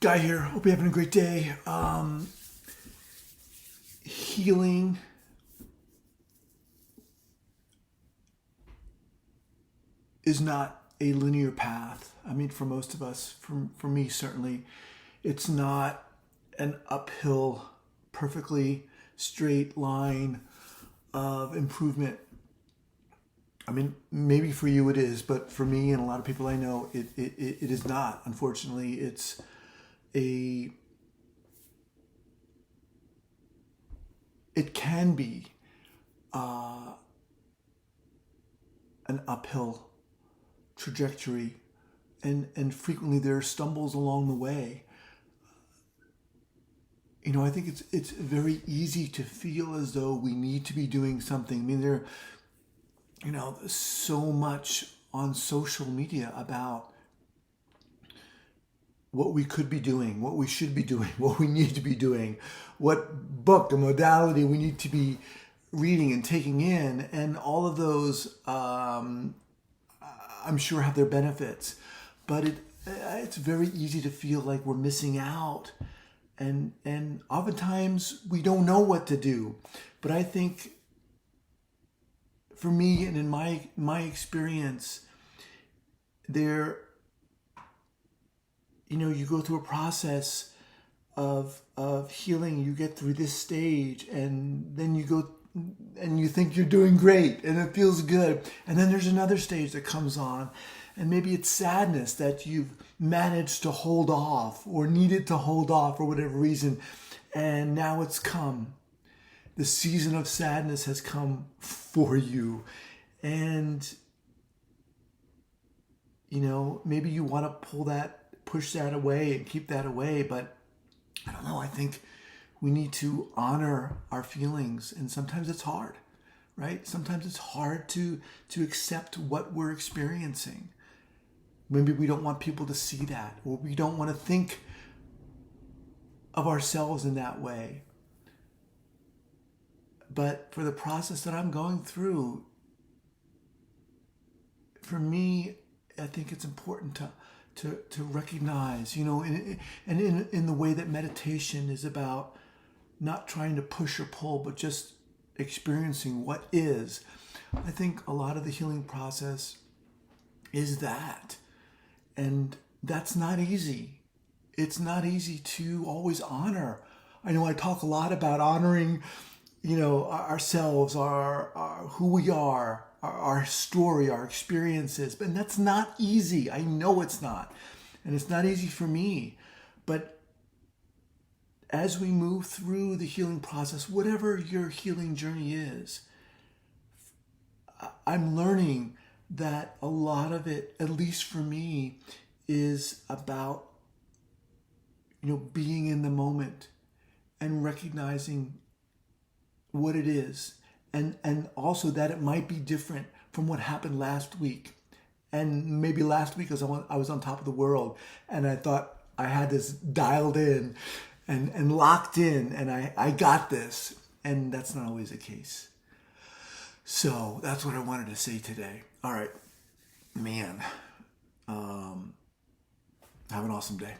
Guy here. Hope you're having a great day. Healing is not a linear path. I mean, for most of us, for me certainly, it's not an uphill, perfectly straight line of improvement. I mean, maybe for you it is, but for me and a lot of people I know, it is not. Unfortunately, it's a it can be an uphill trajectory, and frequently there are stumbles along the way. You know, I think it's very easy to feel as though we need to be doing something. I mean, there's so much on social media about what we could be doing, what we should be doing, what we need to be doing, what book and modality we need to be reading and taking in, and all of those, I'm sure, have their benefits, but it's very easy to feel like we're missing out, and oftentimes we don't know what to do. But I think, for me and in my experience, you go through a process of healing. You get through this stage, and then you go and you think you're doing great and it feels good. And then there's another stage that comes on, and maybe it's sadness that you've managed to hold off or needed to hold off for whatever reason. And now it's come. The season of sadness has come for you. And, maybe you want to push that away and keep that away. But I don't know. I think we need to honor our feelings. And sometimes it's hard, right? Sometimes it's hard to accept what we're experiencing. Maybe we don't want people to see that, or we don't want to think of ourselves in that way. But for the process that I'm going through, for me, I think it's important to recognize, and in the way that meditation is about not trying to push or pull, but just experiencing what is. I think a lot of the healing process is that. And that's not easy. It's not easy to always honor. I know I talk a lot about honoring, ourselves, our who we are, our story, our experiences. And that's not easy. I know it's not. And it's not easy for me. But as we move through the healing process, whatever your healing journey is, I'm learning that a lot of it, at least for me, is about, being in the moment and recognizing what it is. And also that it might be different from what happened last week. And maybe last week I was on top of the world, and I thought I had this dialed in and locked in, and I got this. And that's not always the case. So that's what I wanted to say today. All right, man. Have an awesome day.